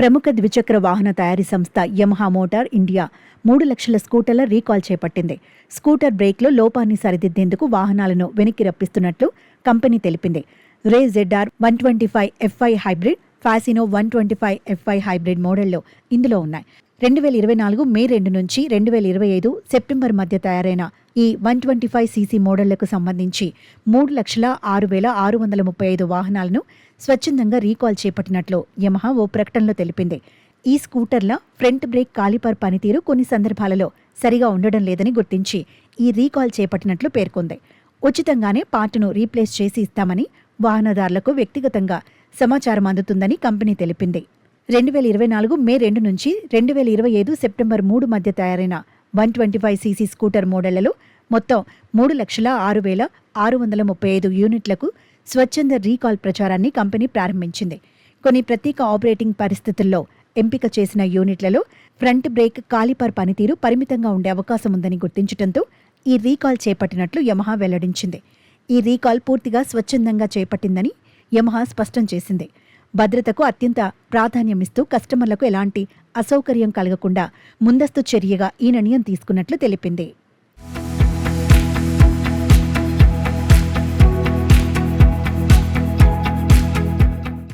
ప్రముఖ ద్విచక్ర వాహన తయారీ సంస్థ యమహా మోటార్ ఇండియా 3 లక్షల స్కూటర్ల రీకాల్ చేపట్టింది. స్కూటర్ బ్రేక్లో లోపాన్ని సరిదిద్దేందుకు వాహనాలను వెనక్కి రప్పిస్తున్నట్లు కంపెనీ తెలిపింది. Ray ZR 125 FI hybrid, Fascino 125 FI hybrid మోడళ్లు ఇందులో ఉన్నాయి. 2024 మే 2 నుంచి 2025 సెప్టెంబర్ మధ్య తయారైన ఈ 125cc మోడళ్లకు సంబంధించి 3,06,635 వాహనాలను స్వచ్ఛందంగా రీకాల్ చేపట్టినట్లు యమహా ఓ ప్రకటనలో తెలిపింది. ఈ స్కూటర్ల ఫ్రంట్ బ్రేక్ కాలిపర్ పనితీరు కొన్ని సందర్భాలలో సరిగా ఉండడం లేదని గుర్తించి ఈ రీకాల్ చేపట్టినట్లు పేర్కొంది. ఉచితంగానే పార్టును రీప్లేస్ చేసి ఇస్తామని వాహనదారులకు వ్యక్తిగతంగా సమాచారం అందుతుందని కంపెనీ తెలిపింది. 2024 మే 2 నుంచి 2025 సెప్టెంబర్ 3 మధ్య తయారైన 125cc స్కూటర్ మోడళ్లలో మొత్తం 3,06,635 యూనిట్లకు స్వచ్ఛంద రీకాల్ ప్రచారాన్ని కంపెనీ ప్రారంభించింది. కొన్ని ప్రత్యేక ఆపరేటింగ్ పరిస్థితుల్లో ఎంపిక చేసిన యూనిట్లలో ఫ్రంట్ బ్రేక్ కాలిపర్ పనితీరు పరిమితంగా ఉండే అవకాశం ఉందని గుర్తించడంతో ఈ రీకాల్ చేపట్టినట్లు యమహా వెల్లడించింది. ఈ రీకాల్ పూర్తిగా స్వచ్ఛందంగా చేపట్టిందని యమహా స్పష్టం చేసింది. భద్రతకు అత్యంత ప్రాధాన్యమిస్తూ కస్టమర్లకు ఎలాంటి అసౌకర్యం కలగకుండా ముందస్తు చర్యగా ఈ నిర్ణయం తీసుకున్నట్లు తెలిపింది.